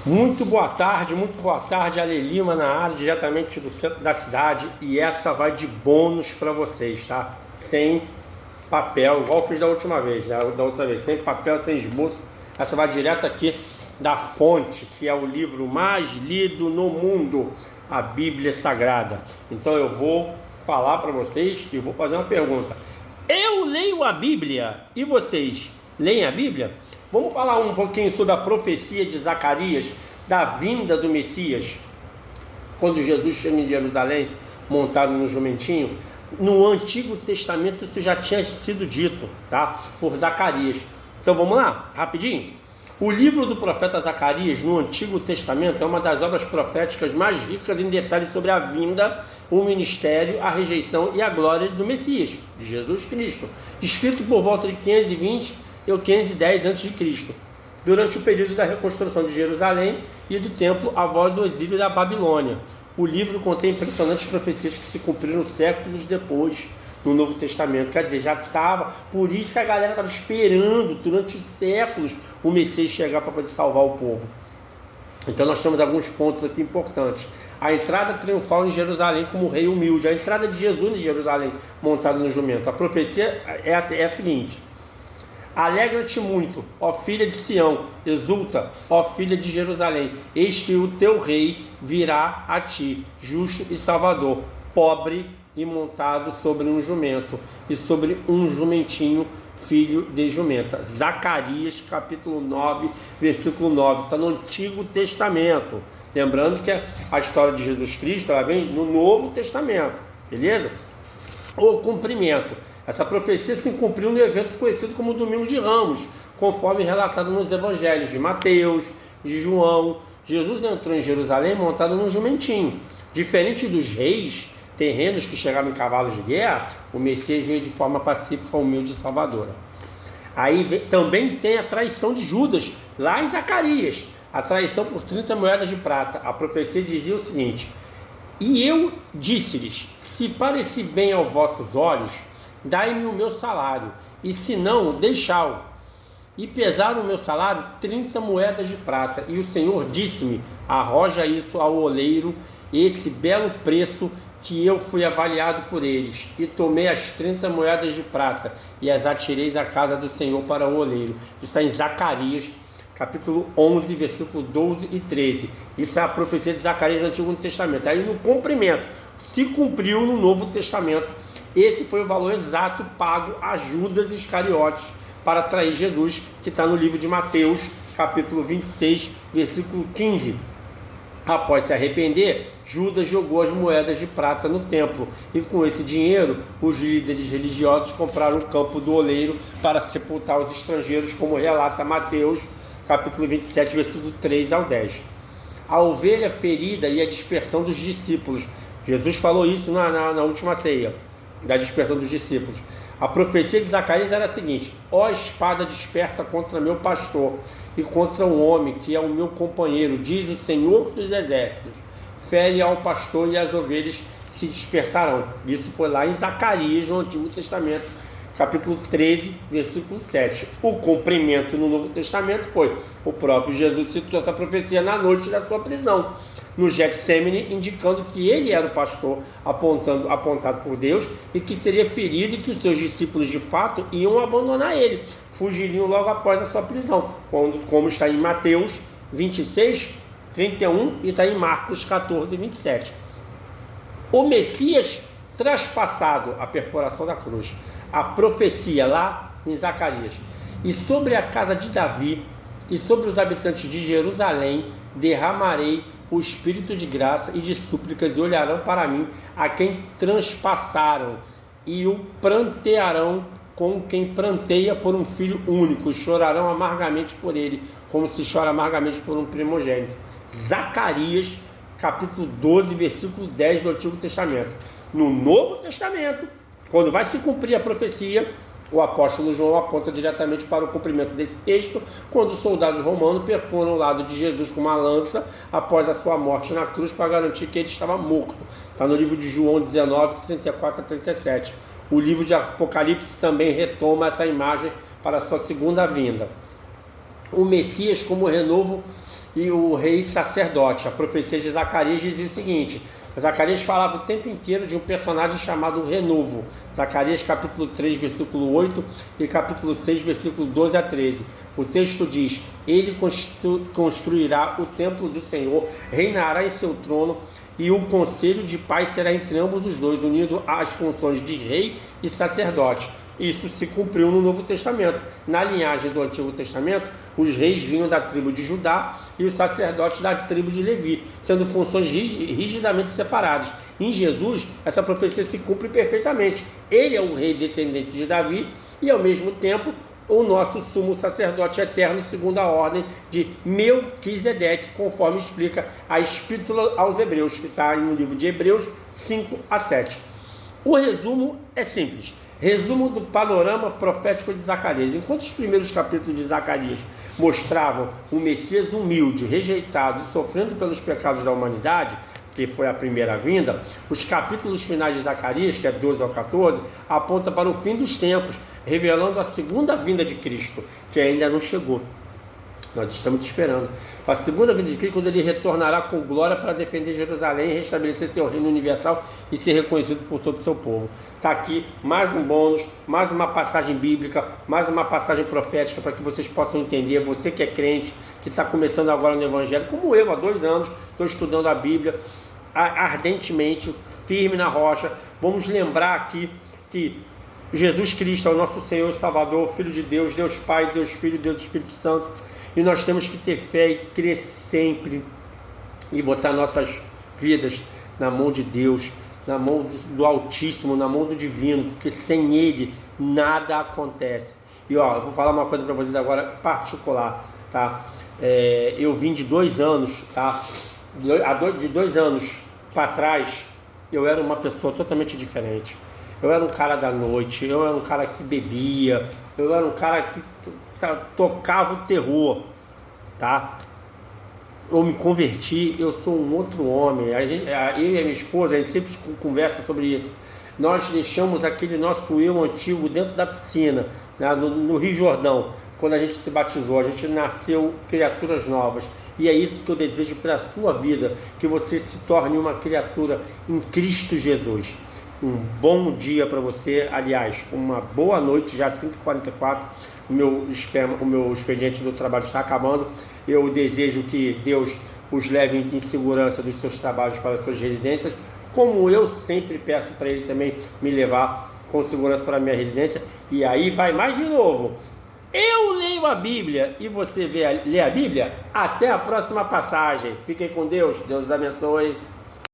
Muito boa tarde, Ale Lima na área, diretamente do centro da cidade, e essa vai de bônus para vocês, tá? Sem papel, igual eu fiz da última vez, da outra vez, sem papel, sem esboço. Essa vai direto aqui da fonte, que é o livro mais lido no mundo, a Bíblia Sagrada. Então eu vou falar para vocês e vou fazer uma pergunta. Eu leio a Bíblia e vocês leem a Bíblia? Vamos falar um pouquinho sobre a profecia de Zacarias, da vinda do Messias, quando Jesus chega em Jerusalém, montado no jumentinho. No Antigo Testamento isso já tinha sido dito, tá? Por Zacarias. Então vamos lá, rapidinho. O livro do profeta Zacarias, no Antigo Testamento, é uma das obras proféticas mais ricas em detalhes sobre a vinda, o ministério, a rejeição e a glória do Messias, de Jesus Cristo, escrito por volta de 520 e 510 a.C., durante o período da reconstrução de Jerusalém e do templo após o exílio da Babilônia. O livro contém impressionantes profecias que se cumpriram séculos depois, no Novo Testamento. Quer dizer, já estava, por isso que a galera estava esperando durante séculos o Messias chegar para poder salvar o povo. Então nós temos alguns pontos aqui importantes. A entrada triunfal em Jerusalém como rei humilde, a entrada de Jesus em Jerusalém montado no jumento. A profecia é a seguinte: alegra-te muito, ó filha de Sião, exulta, ó filha de Jerusalém, eis que o teu rei virá a ti, justo e salvador, pobre e montado sobre um jumento, e sobre um jumentinho, filho de jumenta. Zacarias capítulo 9, versículo 9, está no Antigo Testamento. Lembrando que a história de Jesus Cristo, ela vem no Novo Testamento, beleza? O cumprimento. Essa profecia se cumpriu no evento conhecido como Domingo de Ramos, conforme relatado nos evangelhos de Mateus, de João. Jesus entrou em Jerusalém montado num jumentinho. Diferente dos reis terrenos que chegavam em cavalos de guerra, o Messias veio de forma pacífica, humilde e salvadora. Aí também tem a traição de Judas, lá em Zacarias, a traição por 30 moedas de prata. A profecia dizia o seguinte: e eu disse-lhes, se parecer bem aos vossos olhos, dai-me o meu salário, e se não, deixai-o. E pesaram o meu salário 30 moedas de prata. E o Senhor disse-me, arroja isso ao oleiro, esse belo preço que eu fui avaliado por eles. E tomei as 30 moedas de prata, e as atirei à casa do Senhor para o oleiro. Isso está em Zacarias, capítulo 11, versículo 12 e 13. Isso é a profecia de Zacarias no Antigo Testamento. Aí no cumprimento, se cumpriu no Novo Testamento. Esse foi o valor exato pago a Judas Iscariotes para trair Jesus, que está no livro de Mateus, capítulo 26, versículo 15. Após se arrepender, Judas jogou as moedas de prata no templo, e com esse dinheiro, os líderes religiosos compraram o campo do oleiro para sepultar os estrangeiros, como relata Mateus, capítulo 27, versículo 3 ao 10. A ovelha ferida e a dispersão dos discípulos. Jesus falou isso na última ceia, da dispersão dos discípulos. A profecia de Zacarias era a seguinte: ó espada desperta contra meu pastor e contra o homem que é o meu companheiro, diz o Senhor dos Exércitos, fere ao pastor e as ovelhas se dispersarão. Isso foi lá em Zacarias, no Antigo Testamento, capítulo 13, versículo 7. O cumprimento no Novo Testamento foi: o próprio Jesus citou essa profecia na noite da sua prisão, no Getsêmani, indicando que ele era o pastor apontado por Deus, e que seria ferido, e que os seus discípulos de fato iam abandonar ele, fugiriam logo após a sua prisão, como está em Mateus 26, 31 e está em Marcos 14, 27. O Messias traspassado, a perfuração da cruz, a profecia lá em Zacarias: e sobre a casa de Davi e sobre os habitantes de Jerusalém derramarei o espírito de graça e de súplicas, e olharão para mim a quem transpassaram, e o prantearão com quem pranteia por um filho único, chorarão amargamente por ele, como se chora amargamente por um primogênito. Zacarias, capítulo 12, versículo 10 do Antigo Testamento. No Novo Testamento, quando vai se cumprir a profecia, o apóstolo João aponta diretamente para o cumprimento desse texto, quando os soldados romanos perfuram o lado de Jesus com uma lança após a sua morte na cruz, para garantir que ele estava morto. Está no livro de João 19, 34 a 37. O livro de Apocalipse também retoma essa imagem para a sua segunda vinda. O Messias como renovo e o rei sacerdote. A profecia de Zacarias dizia o seguinte: Zacarias falava o tempo inteiro de um personagem chamado Renovo. Zacarias capítulo 3, versículo 8 e capítulo 6, versículo 12 a 13. O texto diz: ele construirá o templo do Senhor, reinará em seu trono, e o conselho de paz será entre ambos os dois, unido às funções de rei e sacerdote. Isso se cumpriu no Novo Testamento. Na linhagem do Antigo Testamento, os reis vinham da tribo de Judá e os sacerdotes da tribo de Levi, sendo funções rigidamente separadas. Em Jesus, essa profecia se cumpre perfeitamente. Ele é o rei descendente de Davi e, ao mesmo tempo, o nosso sumo sacerdote eterno, segundo a ordem de Melquisedeque, conforme explica a Epístola aos Hebreus, que está no livro de Hebreus 5 a 7. O resumo é simples. Resumo do panorama profético de Zacarias. Enquanto os primeiros capítulos de Zacarias mostravam um Messias humilde, rejeitado e sofrendo pelos pecados da humanidade, que foi a primeira vinda, os capítulos finais de Zacarias, que é 12 ao 14, apontam para o fim dos tempos, revelando a segunda vinda de Cristo, que ainda não chegou. Nós estamos esperando a segunda vinda de Cristo, quando ele retornará com glória para defender Jerusalém, restabelecer seu reino universal e ser reconhecido por todo o seu povo. Está aqui mais um bônus, mais uma passagem bíblica, mais uma passagem profética para que vocês possam entender. Você que é crente, que está começando agora no Evangelho, como eu, há 2 anos, estou estudando a Bíblia ardentemente, firme na rocha. Vamos lembrar aqui que Jesus Cristo é o nosso Senhor e Salvador, Filho de Deus, Deus Pai, Deus Filho, Deus Espírito Santo. E nós temos que ter fé e crer sempre e botar nossas vidas na mão de Deus, na mão do Altíssimo, na mão do Divino, porque sem Ele nada acontece. E ó, eu vou falar uma coisa para vocês agora particular, tá? Eu vim de 2 anos, tá? De 2 anos para trás, eu era uma pessoa totalmente diferente. Eu era um cara da noite, eu era um cara que bebia, eu era um cara que tocava o terror, tá? Eu me converti, eu sou um outro homem. Eu e a minha esposa, a gente sempre conversa sobre isso. Nós deixamos aquele nosso eu antigo dentro da piscina, né, no Rio Jordão, quando a gente se batizou. A gente nasceu criaturas novas. E é isso que eu desejo para a sua vida, que você se torne uma criatura em Cristo Jesus. Um bom dia para você, aliás, uma boa noite, já 5h44, o meu expediente do trabalho está acabando. Eu desejo que Deus os leve em segurança dos seus trabalhos para as suas residências, como eu sempre peço para Ele também me levar com segurança para a minha residência. E aí vai mais de novo. Eu leio a Bíblia e você lê a Bíblia. Até a próxima passagem. Fiquem com Deus. Deus abençoe.